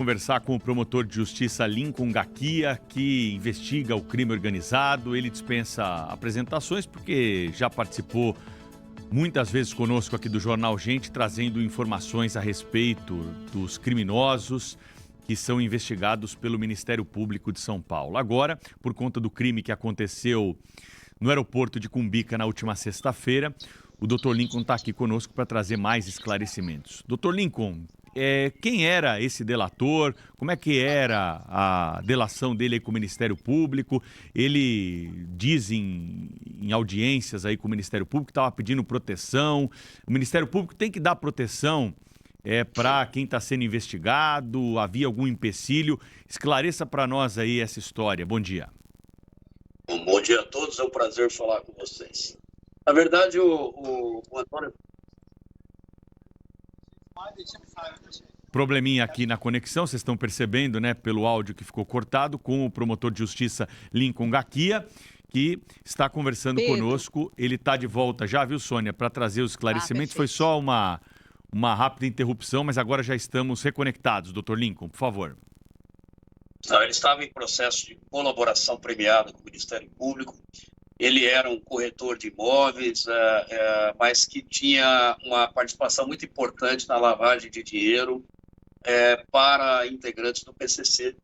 Conversar com o promotor de justiça Lincoln Gakia, que investiga o crime organizado. Ele dispensa apresentações porque já participou muitas vezes conosco aqui do Jornal Gente, trazendo informações a respeito dos criminosos que são investigados pelo Ministério Público de São Paulo. Agora, por conta do crime que aconteceu no aeroporto de Cumbica na última sexta-feira, o Dr. Lincoln está aqui conosco para trazer mais esclarecimentos. Dr. Lincoln, quem era esse delator? Como é que era a delação dele aí com o Ministério Público? Ele diz em audiências aí com o Ministério Público que estava pedindo proteção. O Ministério Público tem que dar proteção para quem está sendo investigado? Havia algum empecilho? Esclareça para nós aí essa história. Bom dia. Bom dia a todos, é um prazer falar com vocês. Na verdade, o Antônio... Probleminha aqui na conexão, vocês estão percebendo, né, pelo áudio que ficou cortado, com o promotor de justiça Lincoln Gakia, que está conversando conosco. Ele está de volta já, viu, Sônia, para trazer os esclarecimentos. Foi só uma rápida interrupção, mas agora já estamos reconectados. Dr. Lincoln, por favor. Não, ele estava em processo de colaboração premiada com o Ministério Público. Ele era um corretor de imóveis, mas que tinha uma participação muito importante na lavagem de dinheiro para integrantes do PCC.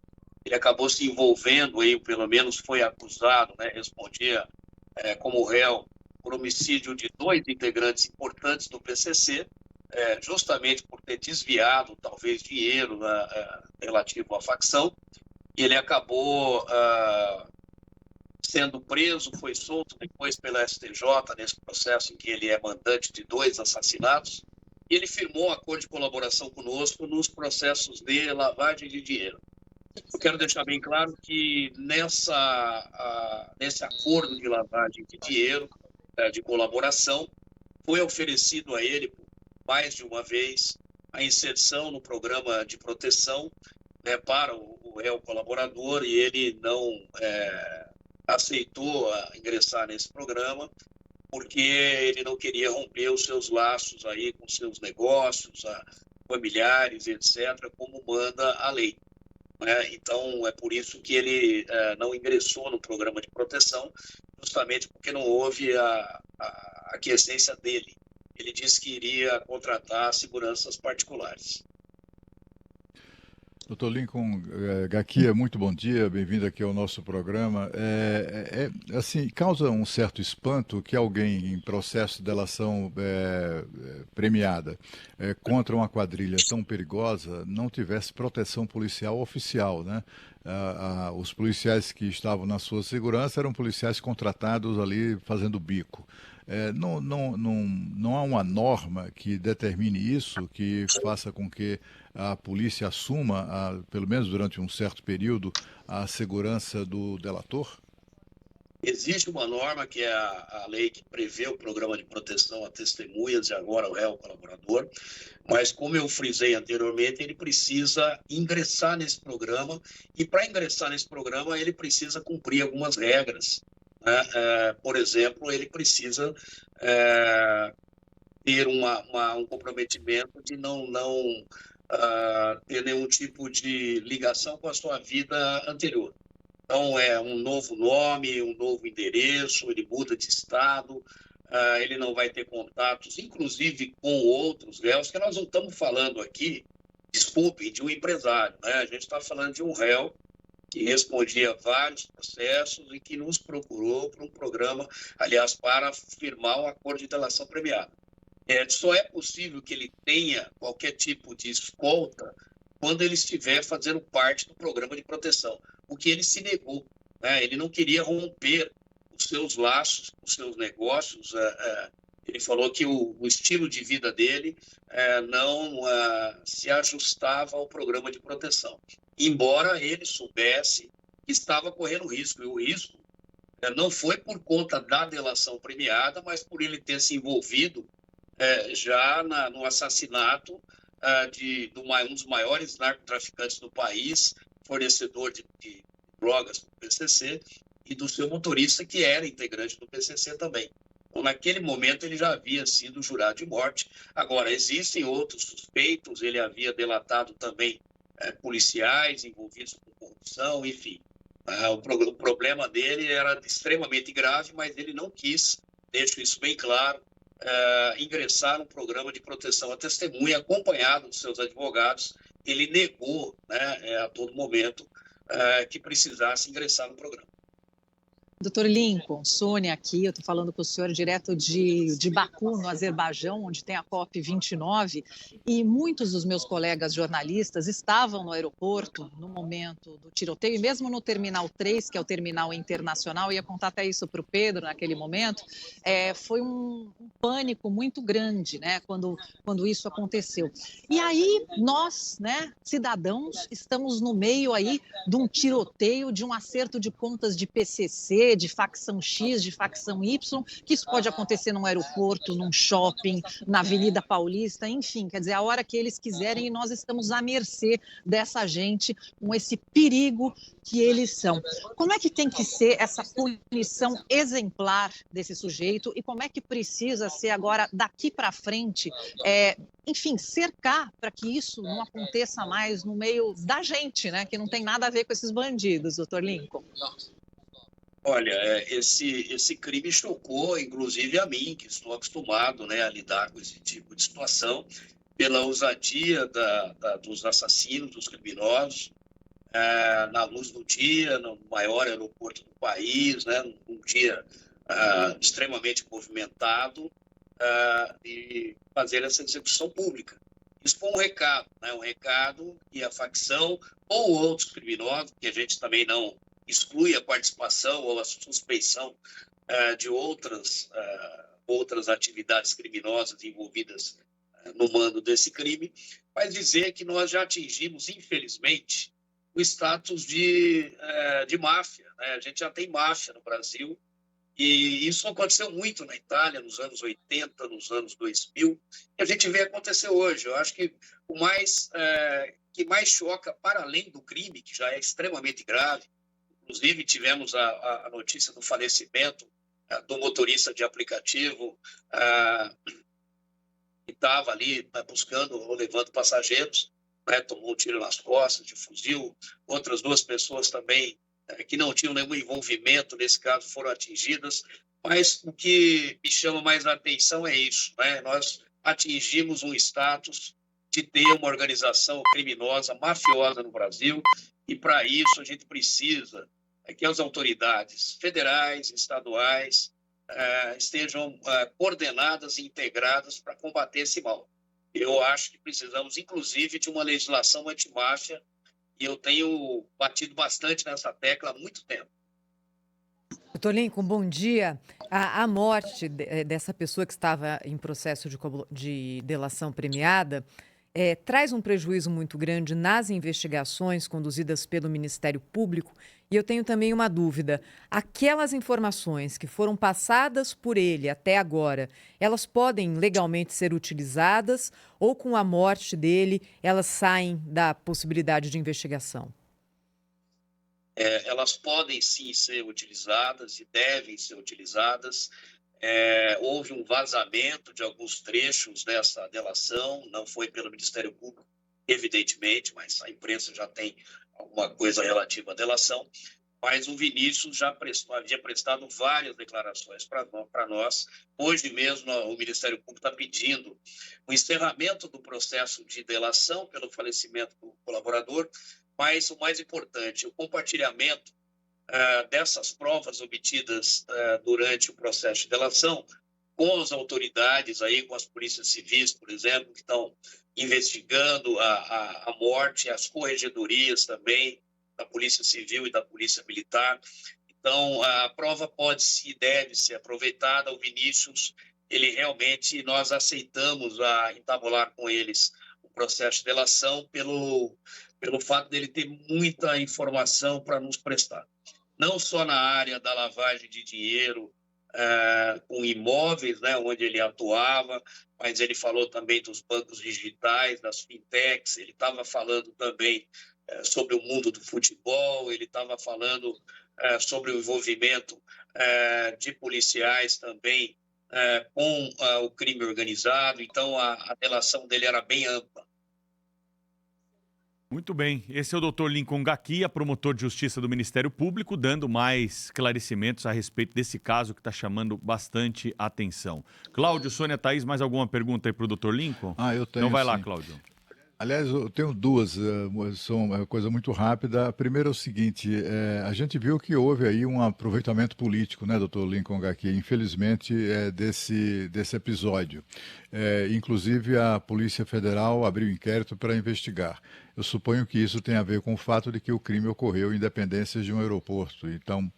Ele acabou se envolvendo, pelo menos foi acusado, respondia como réu por homicídio de 2 integrantes importantes do PCC, justamente por ter desviado, talvez, dinheiro relativo à facção. E ele acabou sendo preso, foi solto depois pela STJ, nesse processo em que ele é mandante de 2 assassinatos, e ele firmou um acordo de colaboração conosco nos processos de lavagem de dinheiro. Eu quero deixar bem claro que nesse acordo de lavagem de dinheiro, de colaboração, foi oferecido a ele, mais de uma vez, a inserção no programa de proteção para o réu colaborador, e ele não aceitou ingressar nesse programa porque ele não queria romper os seus laços aí com seus negócios, familiares, etc., como manda a lei. Então, é por isso que ele não ingressou no programa de proteção, justamente porque não houve a aquiescência dele. Ele disse que iria contratar seguranças particulares. Dr. Lincoln Gakia, muito bom dia, bem-vindo aqui ao nosso programa. Assim, causa um certo espanto que alguém em processo de delação premiada contra uma quadrilha tão perigosa não tivesse proteção policial oficial, né? Os policiais que estavam na sua segurança eram policiais contratados ali fazendo bico. Não há uma norma que determine isso, que faça com que a polícia assuma, pelo menos durante um certo período, a segurança do delator? Existe uma norma que é a lei que prevê o programa de proteção a testemunhas e agora o réu colaborador, mas como eu frisei anteriormente, ele precisa ingressar nesse programa, e para ingressar nesse programa ele precisa cumprir algumas regras. Por exemplo, ele precisa ter um comprometimento de não ter nenhum tipo de ligação com a sua vida anterior. Então, é um novo nome, um novo endereço, ele muda de estado, ele não vai ter contatos, inclusive com outros réus, que nós não estamos falando aqui, desculpem, de um empresário, né? A gente está falando de um réu que respondia a vários processos e que nos procurou para um programa, aliás, para firmar um acordo de delação premiada. Só é possível que ele tenha qualquer tipo de escolta quando ele estiver fazendo parte do programa de proteção, o que ele se negou. Ele não queria romper os seus laços, os seus negócios. Ele falou que o estilo de vida dele não se ajustava ao programa de proteção, embora ele soubesse que estava correndo risco, e o risco não foi por conta da delação premiada, mas por ele ter se envolvido já no assassinato de um dos maiores narcotraficantes do país, fornecedor de drogas do PCC, e do seu motorista, que era integrante do PCC também. Então, naquele momento, ele já havia sido jurado de morte. Agora, existem outros suspeitos, ele havia delatado também policiais envolvidos com corrupção, enfim. O problema dele era extremamente grave, mas ele não quis, deixo isso bem claro, ingressar no programa de proteção à testemunha, acompanhado dos seus advogados. Ele negou, né, a todo momento que precisasse ingressar no programa. Doutor Lincoln, Sônia aqui, eu estou falando com o senhor direto de Baku, no Azerbaijão, onde tem a COP29, e muitos dos meus colegas jornalistas estavam no aeroporto no momento do tiroteio, e mesmo no Terminal 3, que é o terminal internacional, eu ia contar até isso para o Pedro naquele momento, foi um pânico muito grande, né, quando isso aconteceu. E aí nós, né, cidadãos, estamos no meio aí de um tiroteio, de um acerto de contas de PCC, de facção X, de facção Y, que isso pode acontecer num aeroporto, num shopping, na Avenida Paulista, enfim, quer dizer, a hora que eles quiserem, e nós estamos à mercê dessa gente, com esse perigo que eles são. Como é que tem que ser essa punição exemplar desse sujeito e como é que precisa ser agora, daqui para frente, enfim, cercar para que isso não aconteça mais no meio da gente, né, que não tem nada a ver com esses bandidos, doutor Lincoln? Olha, esse crime chocou, inclusive, a mim, que estou acostumado, né, a lidar com esse tipo de situação, pela ousadia dos assassinos, dos criminosos, na luz do dia, no maior aeroporto do país, né, num dia extremamente movimentado, e fazer essa execução pública. Isso foi um recado, né, um recado que a facção ou outros criminosos, que a gente também não exclui a participação ou a suspeição de outras atividades criminosas envolvidas no mando desse crime, mas dizer que nós já atingimos, infelizmente, o status de máfia, né? A gente já tem máfia no Brasil, e isso aconteceu muito na Itália nos anos 80, nos anos 2000, e a gente vê acontecer hoje. Eu acho que o que mais choca, para além do crime, que já é extremamente grave, inclusive tivemos a notícia do falecimento do motorista de aplicativo que estava ali buscando ou levando passageiros, né, tomou um tiro nas costas de fuzil. Outras duas pessoas também que não tinham nenhum envolvimento nesse caso foram atingidas. Mas o que me chama mais a atenção é isso, né? Nós atingimos um status de ter uma organização criminosa, mafiosa no Brasil, e para isso a gente precisa que as autoridades federais, estaduais, estejam coordenadas e integradas para combater esse mal. Eu acho que precisamos, inclusive, de uma legislação antimáfia, e eu tenho batido bastante nessa tecla há muito tempo. Doutor Lincoln, bom dia. A morte dessa pessoa que estava em processo de delação premiada traz um prejuízo muito grande nas investigações conduzidas pelo Ministério Público. E eu tenho também uma dúvida. Aquelas informações que foram passadas por ele até agora, elas podem legalmente ser utilizadas ou com a morte dele elas saem da possibilidade de investigação? Elas podem sim ser utilizadas e devem ser utilizadas. Houve um vazamento de alguns trechos dessa delação, não foi pelo Ministério Público, evidentemente, mas a imprensa já tem alguma coisa relativa à delação. Mas o Vinícius já havia prestado várias declarações para nós. Hoje mesmo o Ministério Público está pedindo o encerramento do processo de delação pelo falecimento do colaborador, mas o mais importante, o compartilhamento dessas provas obtidas durante o processo de delação com as autoridades, aí, com as polícias civis, por exemplo, que estão investigando a morte, as corregedorias também, da Polícia Civil e da Polícia Militar. Então, a prova pode e deve ser aproveitada. O Vinícius, ele realmente, nós aceitamos entabular com eles o processo de delação pelo fato dele ter muita informação para nos prestar. Não só na área da lavagem de dinheiro, com imóveis, né, onde ele atuava, mas ele falou também dos bancos digitais, das fintechs, ele estava falando também sobre o mundo do futebol, ele estava falando sobre o envolvimento de policiais também com o crime organizado. Então, a relação dele era bem ampla. Muito bem. Esse é o Dr. Lincoln Gaquia, promotor de justiça do Ministério Público, dando mais esclarecimentos a respeito desse caso que está chamando bastante atenção. Cláudio, Sônia, Thaís, mais alguma pergunta aí para o Dr. Lincoln? Eu tenho, então vai lá, sim. Cláudio. Aliás, eu tenho duas, são uma coisa muito rápida. A primeira é o seguinte, a gente viu que houve aí um aproveitamento político, né, doutor Lincoln Gaquia, infelizmente, desse episódio. Inclusive, a Polícia Federal abriu inquérito para investigar. Eu suponho que isso tem a ver com o fato de que o crime ocorreu em dependências de um aeroporto. Então,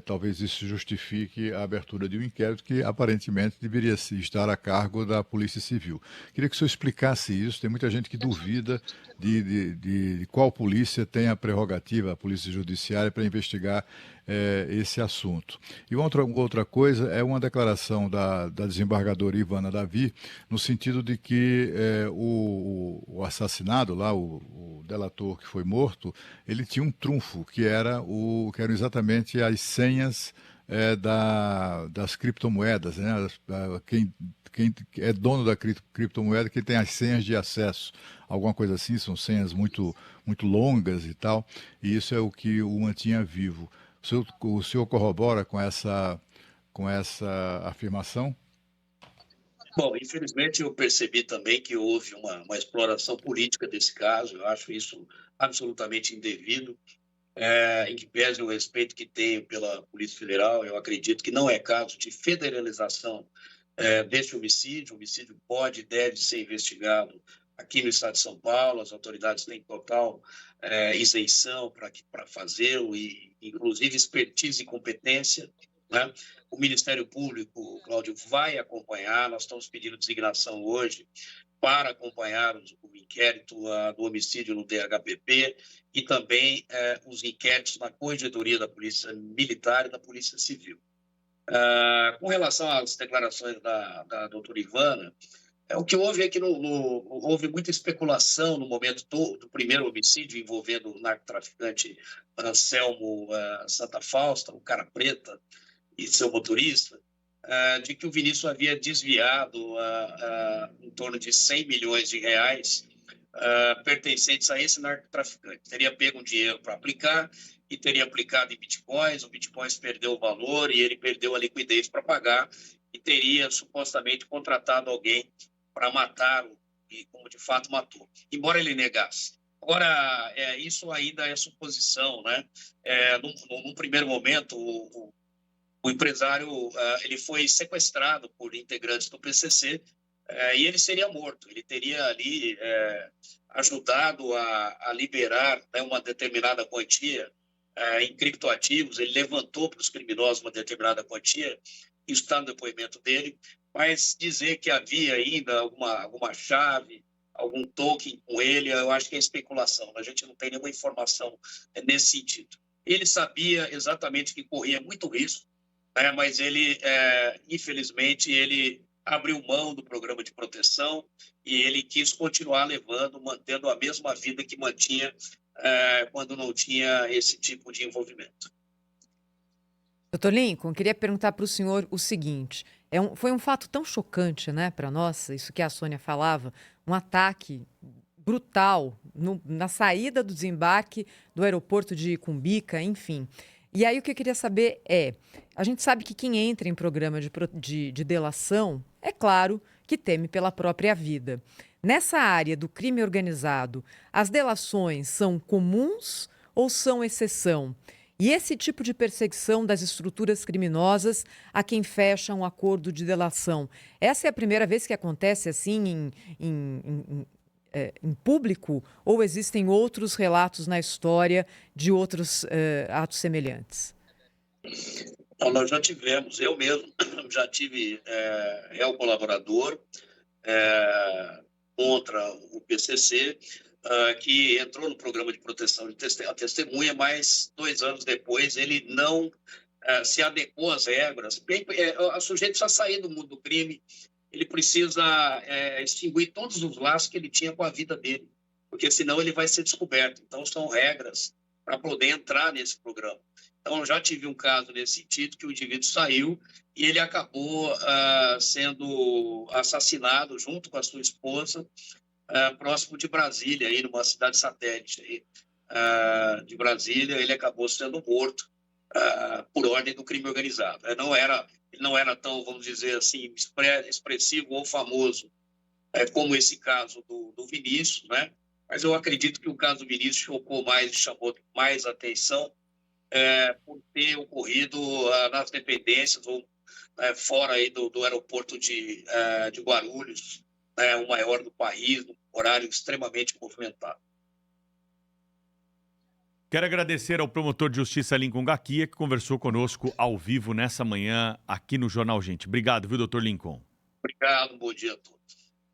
talvez isso justifique a abertura de um inquérito que aparentemente deveria estar a cargo da Polícia Civil. Queria que o senhor explicasse isso. Tem muita gente que duvida de qual polícia tem a prerrogativa, a Polícia Judiciária, para investigar esse assunto. E outra coisa é uma declaração da desembargadora Ivana Davi, no sentido de que o assassinado lá, o delator que foi morto, ele tinha um trunfo, que eram exatamente as senhas das criptomoedas, né? Quem é dono da criptomoeda que tem as senhas de acesso, alguma coisa assim, são senhas muito, muito longas e tal, e isso é o que o mantinha vivo. O senhor corrobora com essa afirmação? Bom, infelizmente eu percebi também que houve uma exploração política desse caso. Eu acho isso absolutamente indevido. Em que pese o respeito que tenho pela Polícia Federal, eu acredito que não é caso de federalização desse homicídio. O homicídio pode e deve ser investigado aqui no estado de São Paulo. As autoridades têm total isenção para fazê-lo, e inclusive expertise e competência, né? O Ministério Público, Cláudio, vai acompanhar. Nós estamos pedindo designação hoje para acompanhar o inquérito do homicídio no DHPP e também os inquéritos na Corregedoria da Polícia Militar e da Polícia Civil. Com relação às declarações da doutora Ivana, o que houve é que houve muita especulação no momento do primeiro homicídio envolvendo o narcotraficante Anselmo Santa Fausta, o cara preta, e seu motorista, de que o Vinícius havia desviado em torno de 100 milhões de reais pertencentes a esse narcotraficante. Teria pego um dinheiro para aplicar e teria aplicado em bitcoins. O bitcoins perdeu o valor e ele perdeu a liquidez para pagar, e teria supostamente contratado alguém para matá-lo, e como de fato matou, embora ele negasse. Agora, isso ainda é suposição, né? Num primeiro momento, o empresário ele foi sequestrado por integrantes do PCC e ele seria morto. Ele teria ali ajudado a liberar, né, uma determinada quantia em criptoativos. Ele levantou para os criminosos uma determinada quantia, isso está no depoimento dele, mas dizer que havia ainda alguma chave, algum token com ele, eu acho que é especulação. A gente não tem nenhuma informação nesse sentido. Ele sabia exatamente que corria muito risco, mas ele, infelizmente, ele abriu mão do programa de proteção e ele quis continuar mantendo a mesma vida que mantinha quando não tinha esse tipo de envolvimento. Doutor Lincoln, queria perguntar para o senhor o seguinte: foi um fato tão chocante, né, para nós, isso que a Sônia falava, um ataque brutal na saída do desembarque do aeroporto de Cumbica, enfim. E aí o que eu queria saber a gente sabe que quem entra em programa de delação, é claro que teme pela própria vida. Nessa área do crime organizado, as delações são comuns ou são exceção? E esse tipo de perseguição das estruturas criminosas a quem fecha um acordo de delação, essa é a primeira vez que acontece assim em público, ou existem outros relatos na história de outros atos semelhantes? Então, nós já tivemos, eu mesmo já tive colaborador contra o PCC, que entrou no programa de proteção de testemunha, mas 2 anos depois ele não se adequou às regras. O sujeito precisa sair do mundo do crime, ele precisa extinguir todos os laços que ele tinha com a vida dele, porque senão ele vai ser descoberto. Então, são regras para poder entrar nesse programa. Então, eu já tive um caso nesse sentido, que o indivíduo saiu e ele acabou sendo assassinado junto com a sua esposa próximo de Brasília, aí, numa cidade satélite aí, de Brasília. Ele acabou sendo morto por ordem do crime organizado. Ele não era tão, vamos dizer assim, expressivo ou famoso como esse caso do Vinícius, né? Mas eu acredito que o caso do Vinícius chocou mais e chamou mais atenção por ter ocorrido nas dependências ou fora aí do aeroporto de Guarulhos, o maior do país, num horário extremamente movimentado. Quero agradecer ao promotor de justiça Lincoln Gaquia, que conversou conosco ao vivo nessa manhã aqui no Jornal Gente. Obrigado, viu, doutor Lincoln? Obrigado, bom dia a todos.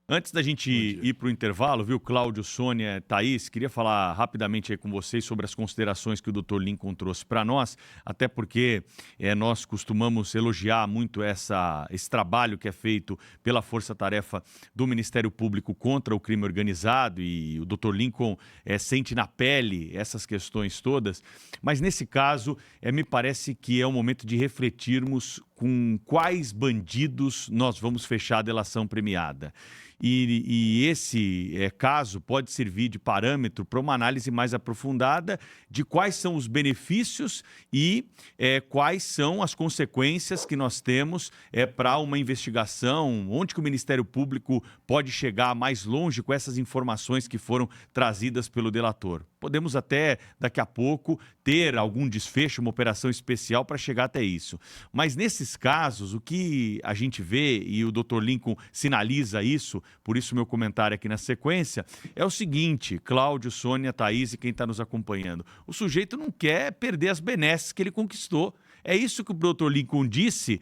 Antes da gente ir para o intervalo, viu, Cláudio, Sônia, Thaís, queria falar rapidamente aí com vocês sobre as considerações que o Dr. Lincoln trouxe para nós, até porque nós costumamos elogiar muito esse trabalho que é feito pela Força Tarefa do Ministério Público contra o crime organizado, e o Dr. Lincoln sente na pele essas questões todas, mas nesse caso me parece que é o momento de refletirmos com quais bandidos nós vamos fechar a delação premiada. E esse caso pode servir de parâmetro para uma análise mais aprofundada de quais são os benefícios e quais são as consequências que nós temos para uma investigação, onde que o Ministério Público pode chegar mais longe com essas informações que foram trazidas pelo delator. Podemos até, daqui a pouco, ter algum desfecho, uma operação especial para chegar até isso. Mas nesses casos, o que a gente vê, e o Dr. Lincoln sinaliza isso, por isso meu comentário aqui na sequência, é o seguinte, Cláudio, Sônia, Thaís e quem está nos acompanhando. O sujeito não quer perder as benesses que ele conquistou. É isso que o Dr. Lincoln disse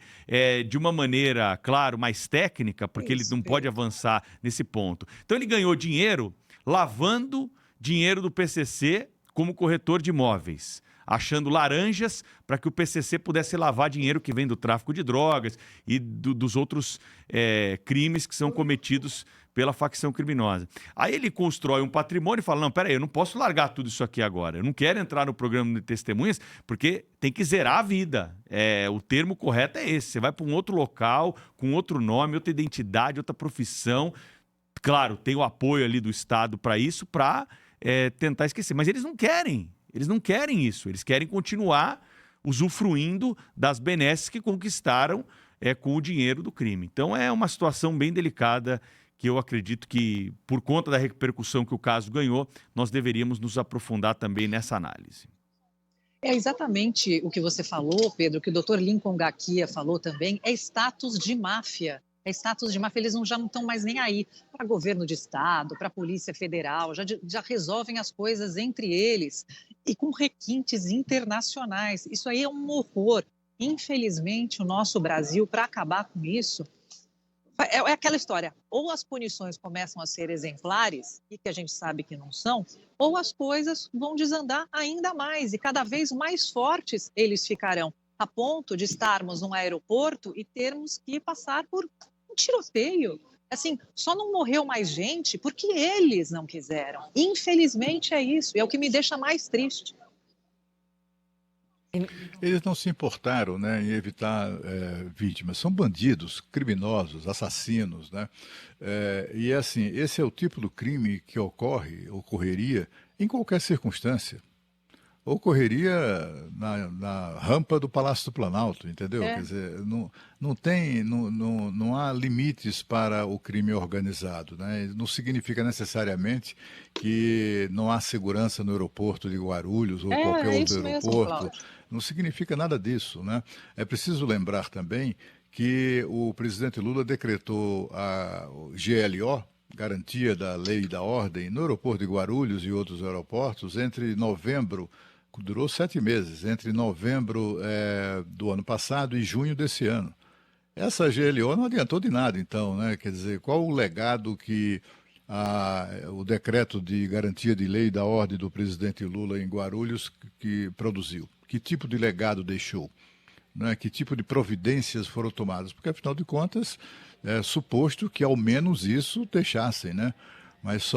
de uma maneira, claro, mais técnica, porque ele não pode avançar nesse ponto. Então ele ganhou dinheiro lavando dinheiro do PCC como corretor de imóveis, achando laranjas para que o PCC pudesse lavar dinheiro que vem do tráfico de drogas e dos outros crimes que são cometidos pela facção criminosa. Aí ele constrói um patrimônio e fala, não, peraí, eu não posso largar tudo isso aqui agora, eu não quero entrar no programa de testemunhas, porque tem que zerar a vida. O termo correto é esse, você vai para um outro local, com outro nome, outra identidade, outra profissão. Claro, tem o apoio ali do Estado para isso, para tentar esquecer, mas eles não querem isso, eles querem continuar usufruindo das benesses que conquistaram com o dinheiro do crime. Então é uma situação bem delicada que eu acredito que, por conta da repercussão que o caso ganhou, nós deveríamos nos aprofundar também nessa análise. É exatamente o que você falou, Pedro, que o Dr. Lincoln Gaquia falou também, é status de máfia. Eles já não estão mais nem aí para governo de estado, para a Polícia Federal, já resolvem as coisas entre eles e com requintes internacionais. Isso aí é um horror. Infelizmente, o nosso Brasil, para acabar com isso, é aquela história, ou as punições começam a ser exemplares, e que a gente sabe que não são, ou as coisas vão desandar ainda mais, e cada vez mais fortes eles ficarão, a ponto de estarmos num aeroporto e termos que passar por um tiroteio. Assim, só não morreu mais gente porque eles não quiseram. Infelizmente é isso, e é o que me deixa mais triste. Eles não se importaram, né, em evitar vítimas. São bandidos, criminosos, assassinos, né? E assim, esse é o tipo do crime que ocorreria em qualquer circunstância. Ocorreria na rampa do Palácio do Planalto, entendeu? Quer dizer, não há limites para o crime organizado, né? Não significa necessariamente que não há segurança no aeroporto de Guarulhos ou qualquer outro aeroporto. Mesmo, não significa nada disso, né? É preciso lembrar também que o presidente Lula decretou a GLO, Garantia da Lei e da Ordem, no aeroporto de Guarulhos e outros aeroportos, entre novembro, durou 7 meses, entre novembro do ano passado e junho desse ano. Essa GLO não adiantou de nada, então, né? Quer dizer, qual o legado que o decreto de garantia de lei e da ordem do presidente Lula em Guarulhos que produziu? Que tipo de legado deixou? Né? Que tipo de providências foram tomadas? Porque, afinal de contas, é suposto que ao menos isso deixassem, né? Mas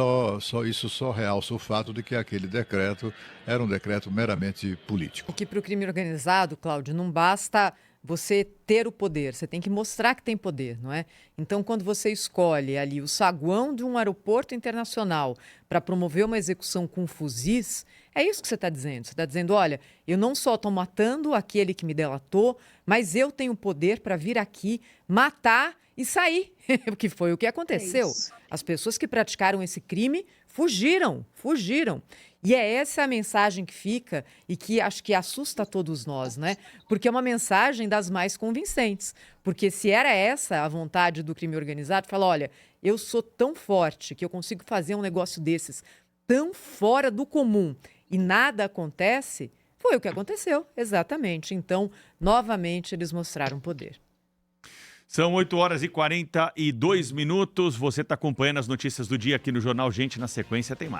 isso só realça o fato de que aquele decreto era um decreto meramente político. Que para o crime organizado, Cláudio, não basta você ter o poder, você tem que mostrar que tem poder, não é? Então, quando você escolhe ali o saguão de um aeroporto internacional para promover uma execução com fuzis, é isso que você está dizendo. Você está dizendo, olha, eu não só estou matando aquele que me delatou, mas eu tenho poder para vir aqui, matar e sair, que foi o que aconteceu. As pessoas que praticaram esse crime fugiram. E é essa a mensagem que fica e que acho que assusta todos nós, né? Porque é uma mensagem das mais convincentes. Porque se era essa a vontade do crime organizado, fala, olha, eu sou tão forte que eu consigo fazer um negócio desses tão fora do comum e nada acontece, foi o que aconteceu, exatamente. Então, novamente, eles mostraram poder. São 8h42. Você está acompanhando as notícias do dia aqui no Jornal Gente. Na sequência tem mais.